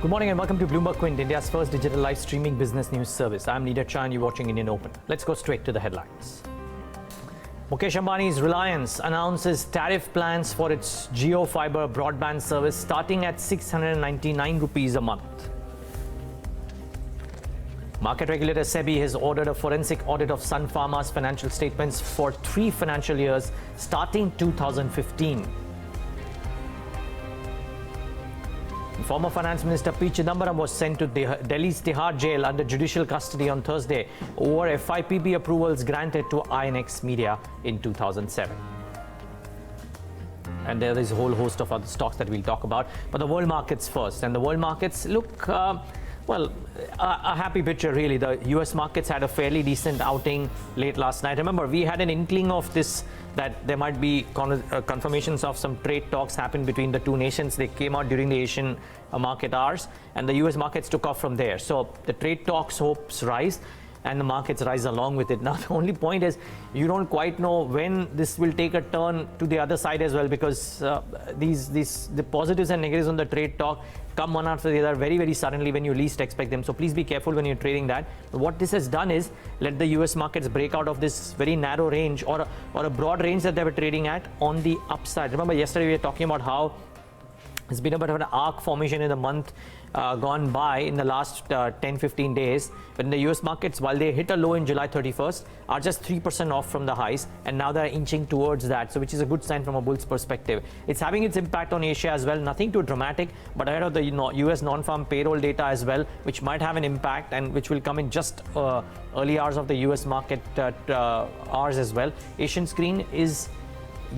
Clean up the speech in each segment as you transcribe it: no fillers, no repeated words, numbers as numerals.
Good morning and welcome to Bloomberg Quint, India's first digital live streaming business news service. I'm Neeraj Shah and you're watching Indian Open. Let's go straight to the headlines. Mukesh Ambani's Reliance announces tariff plans for its Jio fiber broadband service starting at 699 rupees a month. Market regulator SEBI has ordered a forensic audit of Sun Pharma's financial statements for 3 financial years starting 2015. Former Finance Minister P. Chidambaram was sent to Delhi's Tihar jail under judicial custody on Thursday over FIPB approvals granted to INX Media in 2007. And there is a whole host of other stocks that we'll talk about. But the world markets first. And the world markets look, a happy picture really. The US markets had a fairly decent outing late last night. Remember, we had an inkling of this, that there might be confirmations of some trade talks happen between the two nations. They came out during the Asian market hours, and the US markets took off from there. So the trade talks hopes rise, and the markets rise along with it. Now, the only point is you don't quite know when this will take a turn to the other side as well, because the positives and negatives on the trade talk come one after the other very, very suddenly when you least expect them. So please be careful when you're trading that. But what this has done is let the US markets break out of this very narrow range or a broad range that they were trading at on the upside. Remember, yesterday we were talking about how there's been a bit of an arc formation in the month gone by in the last 10-15 days. But in the US markets, while they hit a low in July 31st, are just 3% off from the highs, and now they're inching towards that, so which is a good sign from a bull's perspective. It's having its impact on Asia as well, nothing too dramatic, but ahead of the US non-farm payroll data as well, which might have an impact and which will come in just early hours of the US market hours as well. Asian screen is,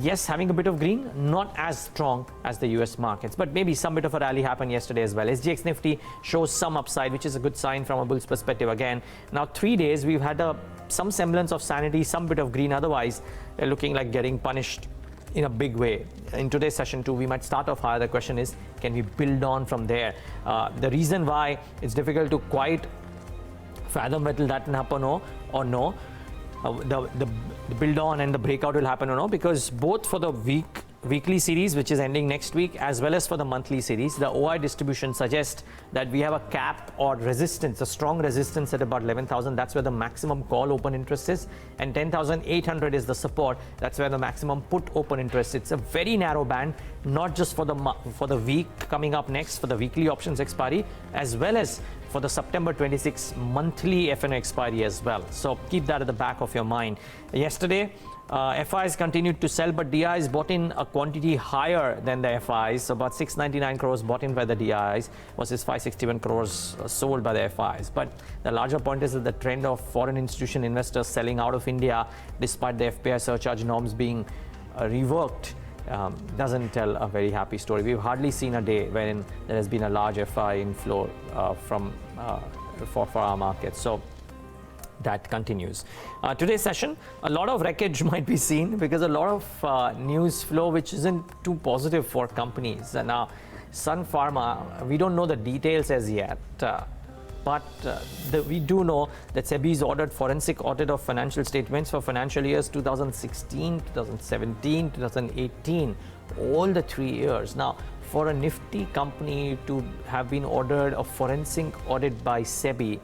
yes, having a bit of green, not as strong as the US markets, but maybe some bit of a rally happened yesterday as well. SGX Nifty shows some upside, which is a good sign from a bull's perspective again. Now, 3 days, we've had some semblance of sanity, some bit of green. Otherwise, they're looking like getting punished in a big way. In today's session too, we might start off higher. The question is, can we build on from there? The reason why it's difficult to quite fathom whether that can happen or no, the build on and the breakout will happen or no, because both for the weekly series, which is ending next week, as well as for the monthly series, the OI distribution suggests that we have a cap or resistance, a strong resistance at about 11,000. That's where the maximum call open interest is, and 10,800 is the support. That's where the maximum put open interest. It's a very narrow band, not just for the week coming up next, for the weekly options expiry, as well as for the September 26 monthly FNO expiry as well. So keep that at the back of your mind. Yesterday, FIs continued to sell, but DIs bought in a quantity higher than the FIs. So about 699 crores bought in by the DIs versus 561 crores sold by the FIs. But the larger point is that the trend of foreign institution investors selling out of India, despite the FPI surcharge norms being reworked, doesn't tell a very happy story. We've hardly seen a day wherein there has been a large FI inflow for our market. So that continues. Today's session, a lot of wreckage might be seen because a lot of news flow which isn't too positive for companies. And now, Sun Pharma, we don't know the details as yet. But we do know that SEBI's ordered forensic audit of financial statements for financial years 2016, 2017, 2018, all the 3 years. Now, for a nifty company to have been ordered a forensic audit by SEBI,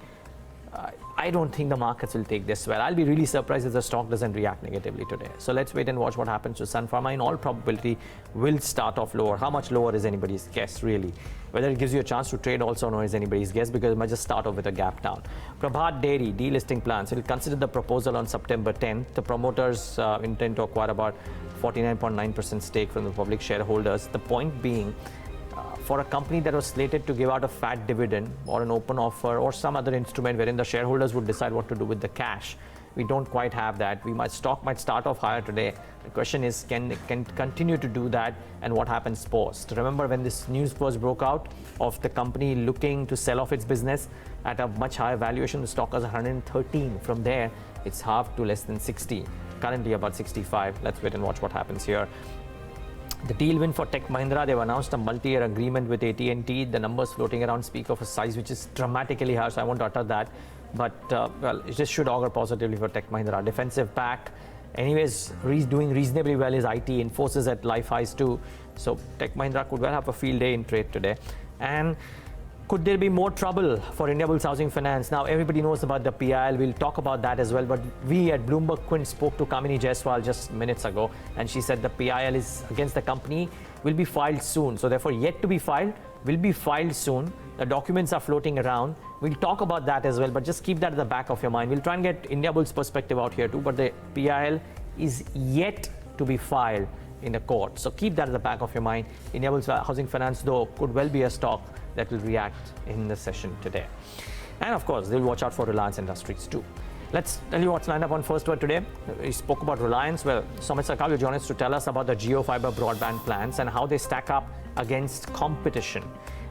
I don't think the markets will take this well. I'll be really surprised if the stock doesn't react negatively today. So let's wait and watch what happens to Sun Pharma. In all probability, will start off lower. How much lower is anybody's guess, really? Whether it gives you a chance to trade also no is anybody's guess, because it might just start off with a gap down. Prabhat Dairy delisting plans. Will consider the proposal on September 10th. The promoters intend to acquire about 49.9% stake from the public shareholders. The point being, for a company that was slated to give out a fat dividend or an open offer or some other instrument wherein the shareholders would decide what to do with the cash, we don't quite have that. Stock might start off higher today. The question is, can continue to do that, and what happens post? Remember when this news first broke out of the company looking to sell off its business at a much higher valuation, the stock was 113. From there, it's halved to less than 60. Currently about 65. Let's wait and watch what happens here. The deal win for Tech Mahindra. They've announced a multi-year agreement with AT&T. The numbers floating around speak of a size which is dramatically higher, so I won't utter that. But, it just should augur positively for Tech Mahindra. Defensive pack. Anyways, doing reasonably well is IT. Infosys at life highs too. So Tech Mahindra could well have a field day in trade today. And Could there be more trouble for Indiabulls Housing Finance? Now, everybody knows about the PIL. We'll talk about that as well. But we at Bloomberg Quint spoke to Kamini Jaiswal just minutes ago, and she said the PIL is against the company, will be filed soon. So therefore, yet to be filed, will be filed soon. The documents are floating around. We'll talk about that as well, but just keep that at the back of your mind. We'll try and get Indiabulls' perspective out here too, but the PIL is yet to be filed in the court. So keep that at the back of your mind. Indiabulls Housing Finance, though, could well be a stock that will react in the session today. And of course, they'll watch out for Reliance Industries too. Let's tell you what's lined up on First Word today. We spoke about Reliance. Well, Sumit Sarkar will join us to tell us about the Jio fiber broadband plans and how they stack up against competition.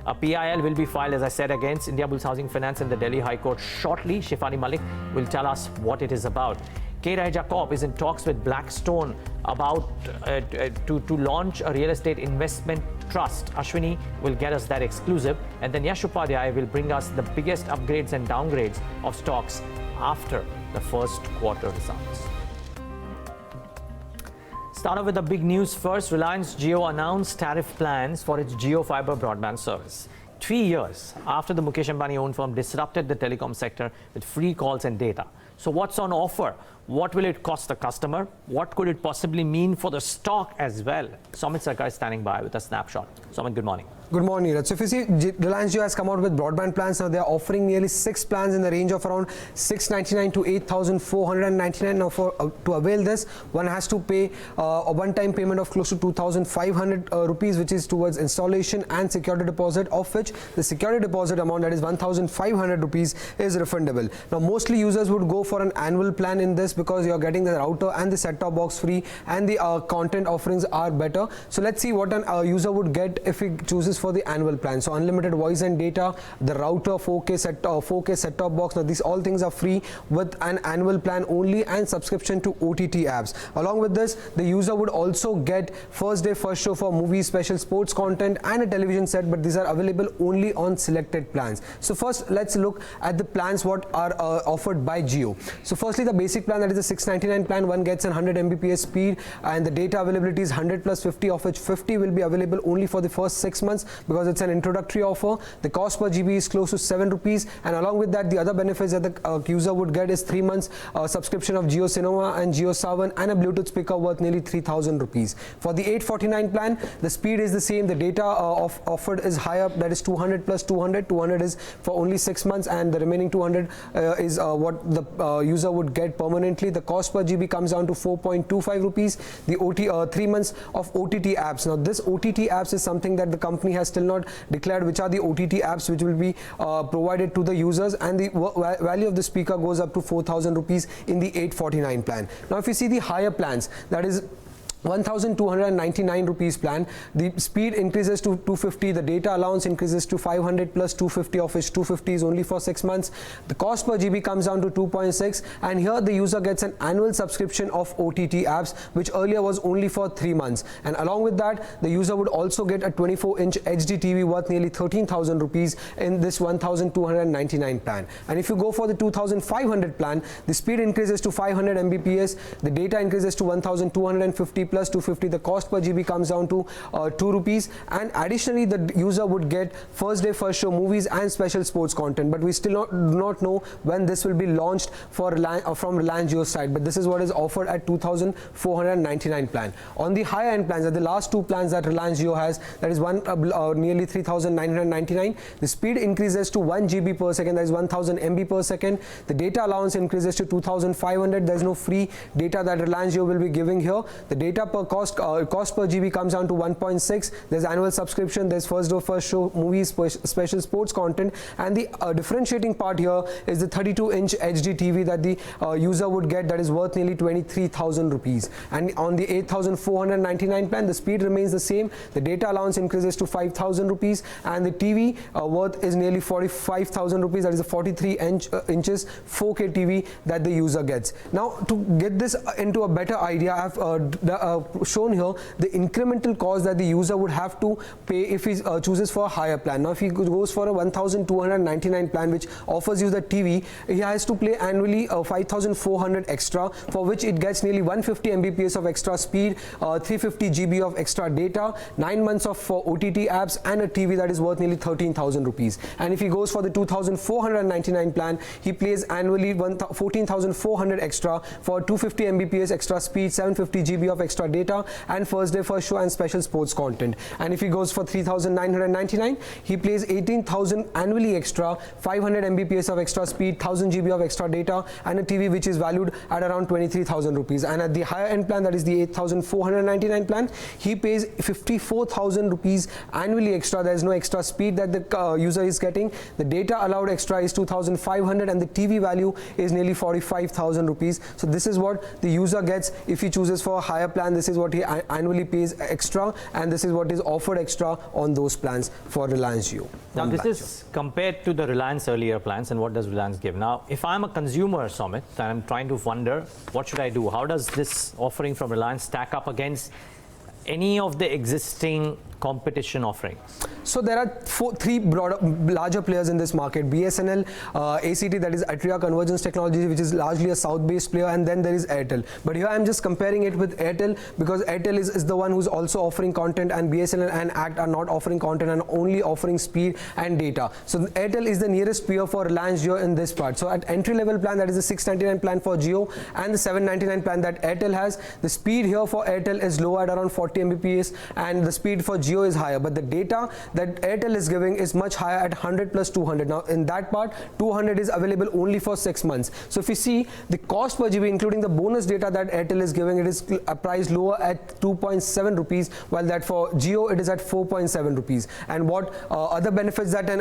A PIL will be filed, as I said, against Indiabulls Housing Finance in the Delhi High Court shortly. Shifani Malik will tell us what it is about. K. Raheja Corp is in talks with Blackstone about to launch a real estate investment trust. Ashwini will get us that exclusive, and then Yash Upadhyay will bring us the biggest upgrades and downgrades of stocks after the first quarter results. Start off with the big news first. Reliance Jio announced tariff plans for its Jio fiber broadband service. 3 years after the Mukesh Ambani owned firm disrupted the telecom sector with free calls and data. So what's on offer? What will it cost the customer? What could it possibly mean for the stock as well? Sumit Sarkar is standing by with a snapshot. Sumit, good morning. Good morning, Neeraj. So if you see, Reliance Jio has come out with broadband plans. Now they are offering nearly 6 plans in the range of around 699 to 8,499. Now to avail this, one has to pay a one-time payment of close to 2,500 rupees, which is towards installation and security deposit, of which the security deposit amount, that is 1,500 rupees, is refundable. Now mostly users would go for an annual plan in this because you are getting the router and the set-top box free, and the content offerings are better. So let's see what an user would get if he chooses for the annual plan. So unlimited voice and data, the router, 4K set-top box. Now these all things are free with an annual plan only, and subscription to OTT apps. Along with this, the user would also get first day first show for movies, special sports content, and a television set, but these are available only on selected plans. So first, let's look at the plans what are offered by Jio. So firstly, the basic plan, that is the 699 plan, one gets 100 Mbps speed, and the data availability is 100 plus 50, of which 50 will be available only for the first 6 months because it's an introductory offer. The cost per GB is close to 7 rupees, and along with that, the other benefits that the user would get is 3 months subscription of Jio Cinema and Jio Savan, and a Bluetooth speaker worth nearly 3,000 rupees. For the 849 plan, the speed is the same, the data offered is higher, that is 200 plus 200. 200 is for only 6 months, and the remaining 200 is what the user would get permanently. The cost per GB comes down to 4.25 rupees. The 3 months of OTT apps. Now this OTT apps is something that the company has still not declared which are the OTT apps which will be provided to the users, and the value of the speaker goes up to 4,000 rupees in the 849 plan. Now if you see the higher plans, that is 1,299 rupees plan, the speed increases to 250, the data allowance increases to 500 plus 250, of which 250 is only for 6 months. The cost per GB comes down to 2.6, and here the user gets an annual subscription of OTT apps, which earlier was only for 3 months. And along with that, the user would also get a 24-inch HD TV worth nearly 13,000 rupees in this 1,299 plan. And if you go for the 2,500 plan, the speed increases to 500 Mbps, the data increases to 1,250 plus 250, the cost per GB comes down to 2 rupees, and additionally the user would get first day first show movies and special sports content, but we still do not know when this will be launched for from Reliance Jio side, but this is what is offered at 2,499 plan. On the higher end plans, at the last 2 plans that Reliance Jio has, that is one nearly 3,999, the speed increases to 1 GB per second, that is 1,000 MB per second, the data allowance increases to 2,500, there is no free data that Reliance Jio will be giving here. The data per cost per GB comes down to 1.6. There's annual subscription, there's first day first show movies, special sports content, and the differentiating part here is the 32-inch HD TV that the user would get, that is worth nearly 23,000 rupees. And on the 8,499 plan, the speed remains the same, the data allowance increases to 5,000 rupees, and the TV worth is nearly 45,000 rupees, that is a 43 inches 4K TV that the user gets. Now to get this into a better idea, I have shown here the incremental cost that the user would have to pay if he chooses for a higher plan. Now if he goes for a 1,299 plan which offers you the TV, he has to pay annually 5,400 extra, for which it gets nearly 150 Mbps of extra speed, 350 GB of extra data, 9 months of OTT apps, and a TV that is worth nearly 13,000 rupees. And if he goes for the 2,499 plan, he pays annually 14,400 extra for 250 Mbps extra speed, 750 GB of extra data, and first day first show and special sports content. And if he goes for 3,999, he pays 18,000 annually extra, 500 Mbps of extra speed, 1000 GB of extra data, and a TV which is valued at around 23,000 rupees. And at the higher end plan, that is the 8,499 plan, he pays 54,000 rupees annually extra. There is no extra speed that the user is getting. The data allowed extra is 2,500, and the TV value is nearly 45,000 rupees. So this is what the user gets if he chooses for a higher plan. This is what he annually pays extra, and this is what is offered extra on those plans for Reliance Jio. Now this is compared to the Reliance earlier plans, and what does Reliance give? Now if I'm a consumer, Sumit, and I'm trying to wonder what should I do, how does this offering from Reliance stack up against any of the existing competition offerings? So there are three larger players in this market: BSNL, ACT, that is Atria Convergence Technologies, which is largely a South-based player, and then there is Airtel. But here I'm just comparing it with Airtel because Airtel is the one who's also offering content, and BSNL and ACT are not offering content and only offering speed and data. So Airtel is the nearest peer for Reliance Jio in this part. So at entry-level plan, that is the 699 plan for Jio and the 799 plan that Airtel has, the speed here for Airtel is low at around 40 Mbps, and the speed for Jio is higher, but the data that Airtel is giving is much higher at 100 plus 200. Now in that part, 200 is available only for 6 months. So if you see the cost per GB including the bonus data that Airtel is giving, it is priced lower at 2.7 rupees, while that for Jio it is at 4.7 rupees. And what other benefits that an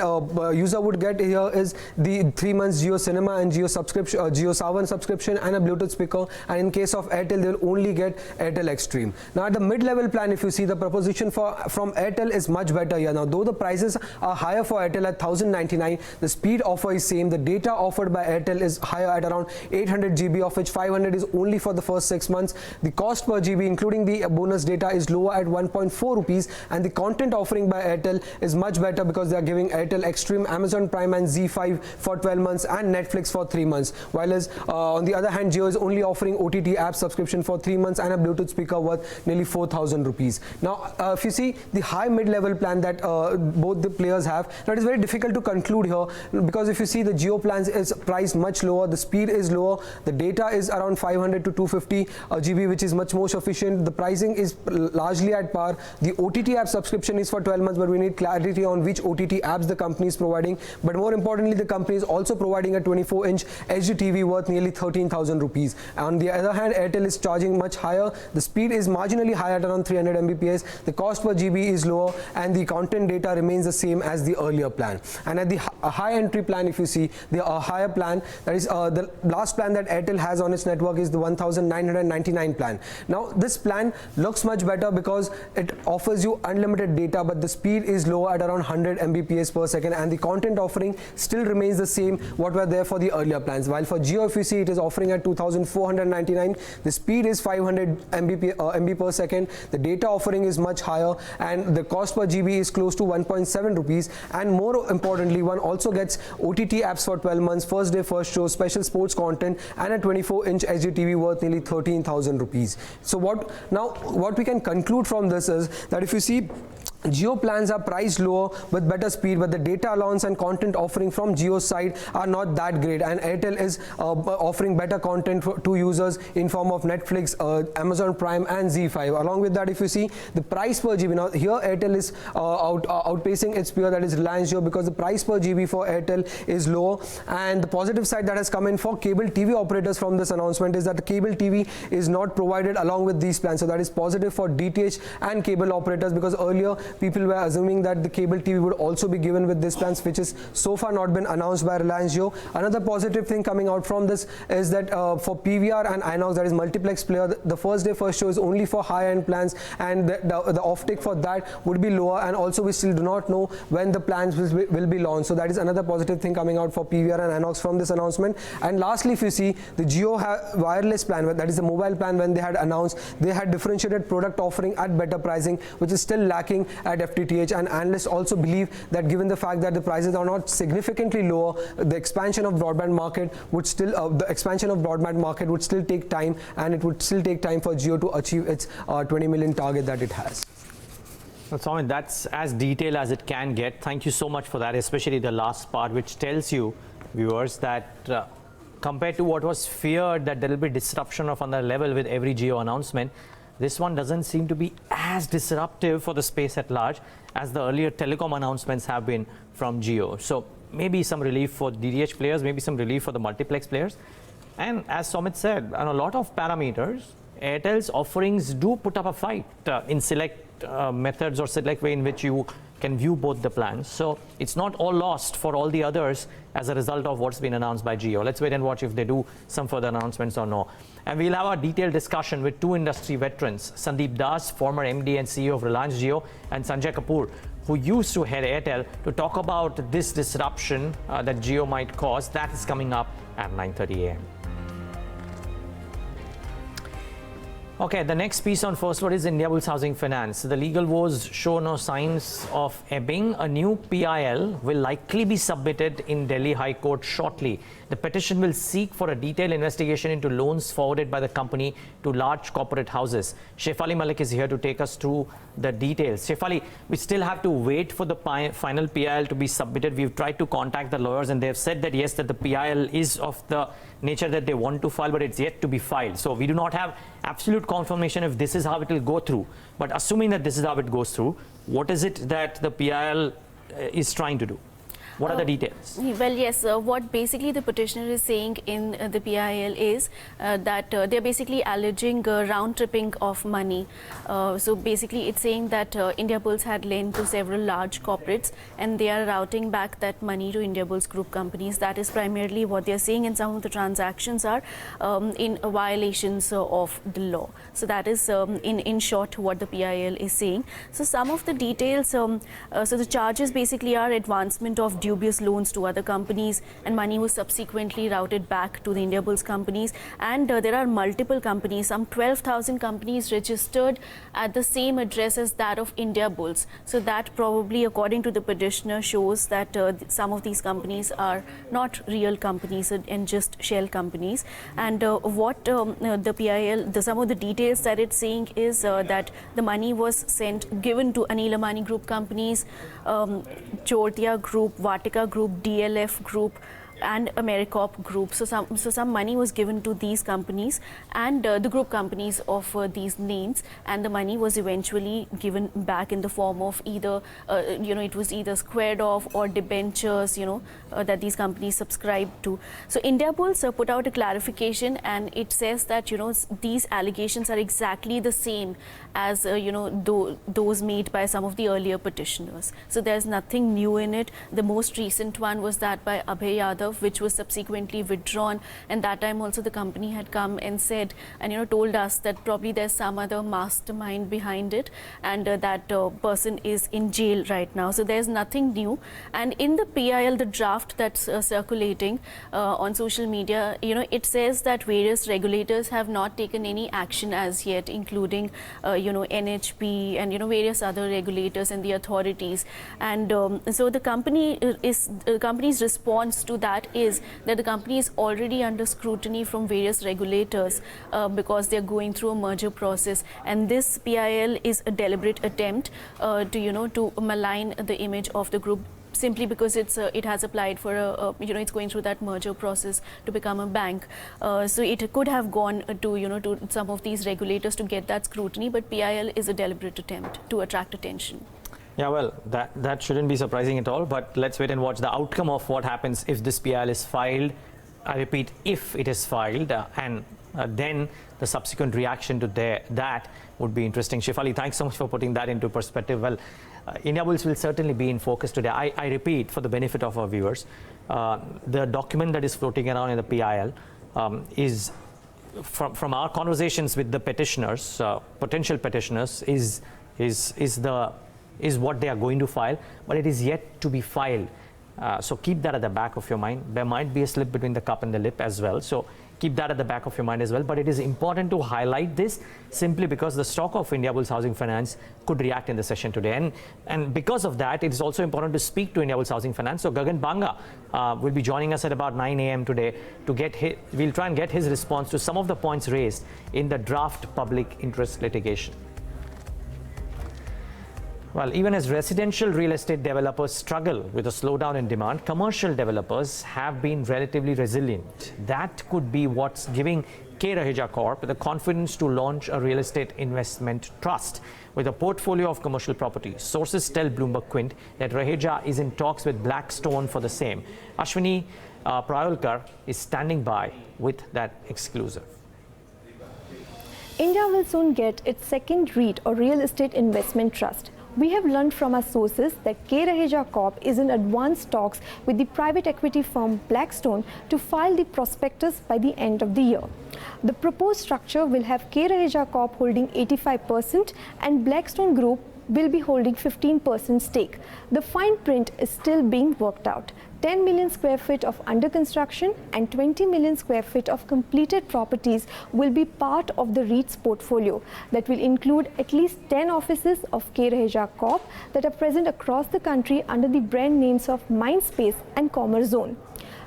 user would get here is the 3 months Jio Cinema and Jio subscription, Jio Savan subscription, and a Bluetooth speaker. And in case of Airtel, they will only get Airtel Extreme. Now at the mid-level plan, if you see, the proposition from Airtel is much better here. Now though the prices are higher for Airtel at 1,099, the speed offer is same. The data offered by Airtel is higher at around 800 GB, of which 500 is only for the first 6 months. The cost per GB including the bonus data is lower at 1.4 rupees, and the content offering by Airtel is much better because they are giving Airtel Extreme, Amazon Prime and Z5 for 12 months and Netflix for 3 months. While on the other hand, Jio is only offering OTT app subscription for 3 months and a Bluetooth speaker worth nearly 4,000 rupees. Now if you see the high mid-level plan that both the players have, that is very difficult to conclude here, because if you see the Jio plans is priced much lower, the speed is lower, the data is around 500 to 250 GB, which is much more sufficient. The pricing is largely at par. The OTT app subscription is for 12 months, but we need clarity on which OTT apps the company is providing. But more importantly, the company is also providing a 24-inch HD TV worth nearly 13,000 rupees. On the other hand, Airtel is charging much higher. The speed is marginally higher at around 300 Mbps. The cost per GB is lower, and the content data remains the same as the earlier plan. And at the high entry plan, if you see the higher plan, that is the last plan that Airtel has on its network is the 1,999 plan. Now this plan looks much better because it offers you unlimited data, but the speed is lower at around 100 Mbps per second, and the content offering still remains the same what were there for the earlier plans. While for Jio, if you see, it is offering at 2,499, the speed is 500 MB per second, the data offering is much higher, and the cost per GB is close to 1.7 rupees. And more importantly, one also gets OTT apps for 12 months, first day first show, special sports content, and a 24-inch HD TV worth nearly 13,000 rupees. So what we can conclude from this is that if you see, Jio plans are priced lower with better speed, but the data allowance and content offering from Jio's side are not that great, and Airtel is offering better content to users in form of Netflix, Amazon Prime and Z5. Along with that, if you see the price per GB, now here Airtel is outpacing its peer, that is Reliance Jio, because the price per GB for Airtel is lower. And the positive side that has come in for cable TV operators from this announcement is that the cable TV is not provided along with these plans. So that is positive for DTH and cable operators, because earlier people were assuming that the cable TV would also be given with this plans, which is so far not been announced by Reliance Jio. Another positive thing coming out from this is that for PVR and INOX, that is multiplex player, the first day first show is only for high-end plans, and the offtake for that would be lower, and also we still do not know when the plans will be launched. So that is another positive thing coming out for PVR and INOX from this announcement. And lastly, if you see the Jio wireless plan, that is the mobile plan, when they had announced, they had differentiated product offering at better pricing, which is still lacking at FTTH. And analysts also believe that given the fact that the prices are not significantly lower, the expansion of broadband market would still take time, and it would still take time for Jio to achieve its 20 million target that it has. Well, Somin, that's as detailed as it can get. Thank you so much for that, especially the last part, which tells you, viewers, that compared to what was feared, that there will be disruption of another level with every Jio announcement, this one doesn't seem to be as disruptive for the space at large as the earlier telecom announcements have been from Jio. So maybe some relief for DTH players, maybe some relief for the multiplex players. And as Somit said, on a lot of parameters, Airtel's offerings do put up a fight in select methods or select way in which you can view both the plans. So it's not all lost for all the others as a result of what's been announced by Jio. Let's wait and watch if they do some further announcements or no. And we'll have a detailed discussion with two industry veterans, Sandeep Das, former MD and CEO of Reliance Jio, and Sanjay Kapoor, who used to head Airtel, to talk about this disruption that Jio might cause. That is coming up at 9:30 a.m. Okay, the next piece on First Word is Indiabulls Housing Finance. The legal woes show no signs of ebbing. A new PIL will likely be submitted in Delhi High Court shortly. The petition will seek for a detailed investigation into loans forwarded by the company to large corporate houses. Shefali Malik is here to take us through the details. Shefali, we still have to wait for the final PIL to be submitted. We've tried to contact the lawyers, and they've said that yes, that the PIL is of the nature that they want to file, but it's yet to be filed. So we do not have absolute confirmation if this is how it will go through. But assuming that this is how it goes through, what is it that the PIL is trying to do? What are the details? Well, yes, what basically the petitioner is saying in the PIL is that they're basically alleging round-tripping of money. So basically it's saying that Indiabulls had lent to several large corporates, and they are routing back that money to Indiabulls group companies. That is primarily what they're saying, and some of the transactions are in violations of the law. So that is in short what the PIL is saying. So some of the details, so the charges basically are advancement of dubious loans to other companies, and money was subsequently routed back to the Indiabulls companies. And there are multiple companies, some 12,000 companies registered at the same address as that of Indiabulls. So that probably, according to the petitioner, shows that some of these companies are not real companies and just shell companies. And what the PIL, some of the details that it's saying is that the money was given to Anil Ambani group companies, Chortia Group, Vatika Group, DLF Group, and Americorp Group. So some money was given to these companies and the group companies of these names, and the money was eventually given back in the form of either it was either squared off or debentures that these companies subscribed to. So Indiabulls put out a clarification, and it says that these allegations are exactly the same as those made by some of the earlier petitioners. So there's nothing new in it. The most recent one was that by Abhay Yadav, which was subsequently withdrawn, and that time also the company had come and said and told us that probably there's some other mastermind behind it, and that person is in jail right now. So there's nothing new. And in the PIL, the draft that's circulating on social media, it says that various regulators have not taken any action as yet, including NHP and various other regulators and the authorities. And so the company's response to that is that the company is already under scrutiny from various regulators because they're going through a merger process, and this PIL is a deliberate attempt to malign the image of the group, simply because it has applied for it's going through that merger process to become a bank. So it could have gone to some of these regulators to get that scrutiny, but PIL is a deliberate attempt to attract attention. Yeah, well, that shouldn't be surprising at all, but let's wait and watch the outcome of what happens if this PIL is filed. I repeat, if it is filed, and then the subsequent reaction to that would be interesting. Shefali, thanks so much for putting that into perspective. Well, Indiabulls will certainly be in focus today. I repeat, for the benefit of our viewers, the document that is floating around in the PIL is, from our conversations with the petitioners, potential petitioners, is what they are going to file, but it is yet to be filed. So keep that at the back of your mind. There might be a slip between the cup and the lip as well. So keep that at the back of your mind as well. But it is important to highlight this simply because the stock of Indiabulls Housing Finance could react in the session today. And because of that, it is also important to speak to Indiabulls Housing Finance. So Gagan Banga will be joining us at about 9 a.m. today to get we'll try and get his response to some of the points raised in the draft public interest litigation. Well, even as residential real estate developers struggle with a slowdown in demand, commercial developers have been relatively resilient. That could be what's giving K. Raheja Corp the confidence to launch a real estate investment trust with a portfolio of commercial properties. Sources tell Bloomberg Quint that Raheja is in talks with Blackstone for the same. Ashwini Prayolkar is standing by with that exclusive. India will soon get its second REIT or real estate investment trust. We have learned from our sources that K. Raheja Corp is in advanced talks with the private equity firm Blackstone to file the prospectus by the end of the year. The proposed structure will have K. Raheja Corp holding 85% and Blackstone Group will be holding 15% stake. The fine print is still being worked out. 10 million square feet of under construction and 20 million square feet of completed properties will be part of the REIT's portfolio that will include at least 10 offices of K. Raheja Corp that are present across the country under the brand names of Mindspace and Commerce Zone.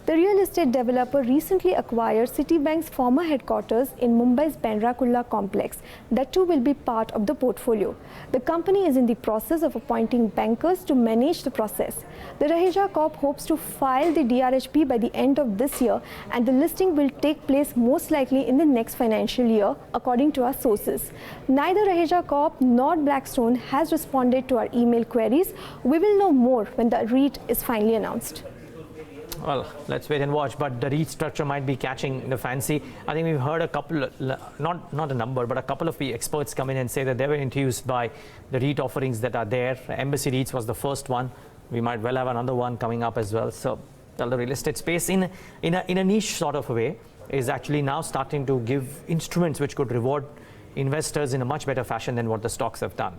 The real estate developer recently acquired Citibank's former headquarters in Mumbai's Bandra Kurla complex. That too will be part of the portfolio. The company is in the process of appointing bankers to manage the process. The Raheja Corp hopes to file the DRHP by the end of this year, and the listing will take place most likely in the next financial year, according to our sources. Neither Raheja Corp nor Blackstone has responded to our email queries. We will know more when the REIT is finally announced. Well, let's wait and watch, but the REIT structure might be catching the fancy. I think we've heard a couple, not a number, but a couple of experts come in and say that they were enthused by the REIT offerings that are there. Embassy REITs was the first one. We might well have another one coming up as well. So the real estate space in a niche sort of a way is actually now starting to give instruments which could reward investors in a much better fashion than what the stocks have done.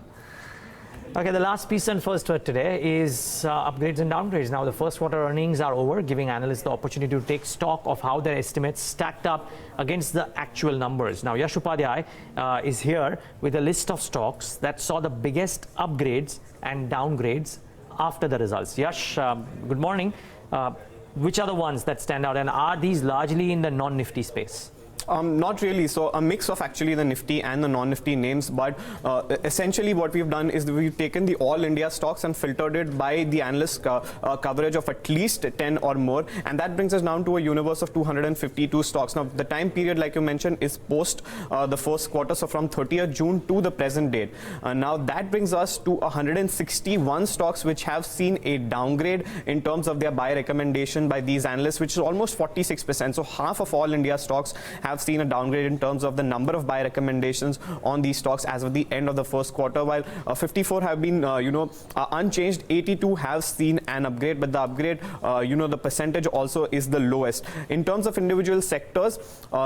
Okay, the last piece and first word today is upgrades and downgrades. Now, the first quarter earnings are over, giving analysts the opportunity to take stock of how their estimates stacked up against the actual numbers. Now, Yash Upadhyay is here with a list of stocks that saw the biggest upgrades and downgrades after the results. Yash, good morning. Which are the ones that stand out, and are these largely in the non-Nifty space? Not really. So a mix of actually the Nifty and the non-Nifty names, but essentially what we've done is we've taken the all India stocks and filtered it by the analyst coverage of at least 10 or more, and that brings us down to a universe of 252 stocks. Now the time period, like you mentioned, is post the first quarter, so from 30th June to the present date. Now that brings us to 161 stocks which have seen a downgrade in terms of their buy recommendation by these analysts, which is almost 46%. So half of all India stocks have seen a downgrade in terms of the number of buy recommendations on these stocks as of the end of the first quarter, while 54 have been unchanged. 82 have seen an upgrade, but the upgrade the percentage also is the lowest. In terms of individual sectors,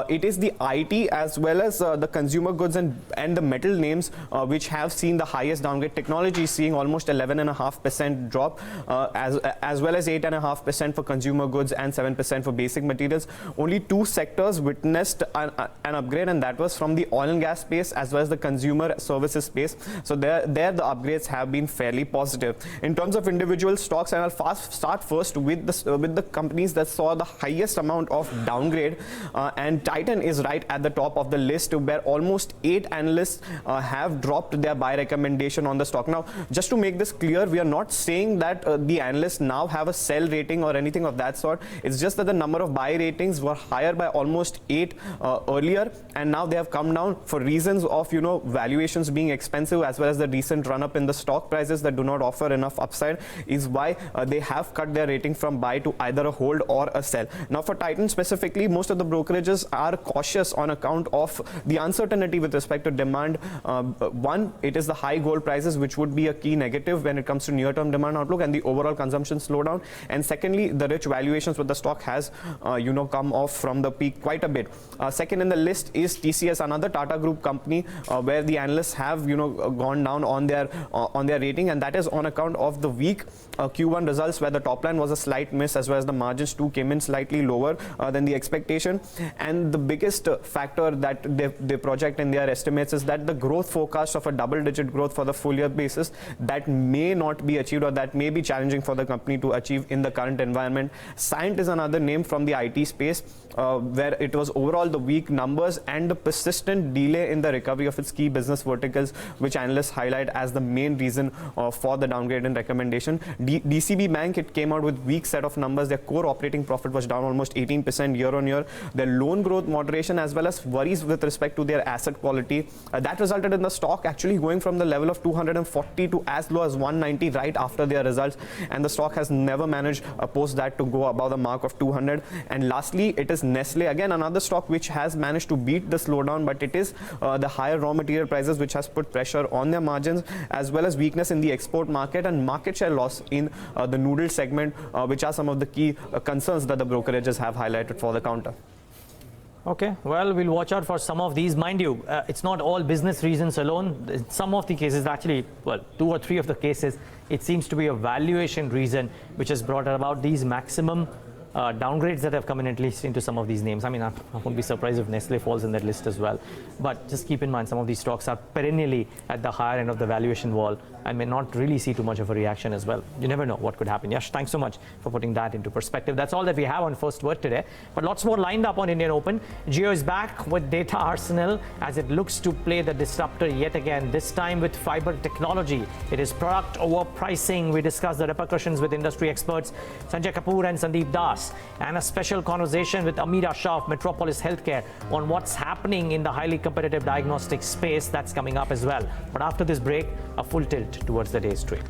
it is the IT as well as the consumer goods and the metal names which have seen the highest downgrade. Technology seeing almost 11.5% drop, as well as 8.5% for consumer goods and 7% for basic materials. Only two sectors witnessed an upgrade, and that was from the oil and gas space as well as the consumer services space. So there the upgrades have been fairly positive. In terms of individual stocks, and I'll start first with the companies that saw the highest amount of downgrade, and Titan is right at the top of the list, where almost 8 analysts have dropped their buy recommendation on the stock. Now, just to make this clear, we are not saying that the analysts now have a sell rating or anything of that sort. It's just that the number of buy ratings were higher by almost 8 earlier, and now they have come down for reasons of, you know, valuations being expensive, as well as the recent run up in the stock prices that do not offer enough upside, is why they have cut their rating from buy to either a hold or a sell. Now for Titan specifically, most of the brokerages are cautious on account of the uncertainty with respect to demand. One, it is the high gold prices, which would be a key negative when it comes to near-term demand outlook and the overall consumption slowdown. And secondly, the rich valuations with the stock has, you know, come off from the peak quite a bit. Second in the list is TCS, another Tata Group company, where the analysts have, you know, gone down on their rating, and that is on account of the weak Q1 results, where the top line was a slight miss, as well as the margins too came in slightly lower than the expectation. And the biggest factor that they project in their estimates is that the growth forecast of a double-digit growth for the full year basis, that may not be achieved, or that may be challenging for the company to achieve in the current environment. Cyient is another name from the IT space, where it was overall the weak numbers and the persistent delay in the recovery of its key business verticals, which analysts highlight as the main reason for the downgrade and recommendation. DCB Bank, it came out with weak set of numbers. Their core operating profit was down almost 18% year on year. Their loan growth moderation, as well as worries with respect to their asset quality, that resulted in the stock actually going from the level of 240 to as low as 190 right after their results, and the stock has never managed post that to go above the mark of 200. And lastly, it is Nestle, again another stock which has managed to beat the slowdown, but it is the higher raw material prices which has put pressure on their margins, as well as weakness in the export market and market share loss in the noodle segment, which are some of the key concerns that the brokerages have highlighted for the counter. Okay, well, we'll watch out for some of these. Mind you, it's not all business reasons alone. In some of the cases, actually, well, 2 or 3 of the cases, it seems to be a valuation reason which has brought about these maximum downgrades that have come in, at least into some of these names. I mean, I won't be surprised if Nestle falls in that list as well. But just keep in mind, some of these stocks are perennially at the higher end of the valuation wall and may not really see too much of a reaction as well. You never know what could happen. Yash, thanks so much for putting that into perspective. That's all that we have on First Word today. But lots more lined up on Indian Open. Jio is back with data arsenal as it looks to play the disruptor yet again, this time with fiber technology. It is product over pricing. We discuss the repercussions with industry experts Sanjay Kapoor and Sandeep Das, and a special conversation with Amira Shah of Metropolis Healthcare on what's happening in the highly competitive diagnostic space. That's coming up as well. But after this break, a full tilt towards the day's trade.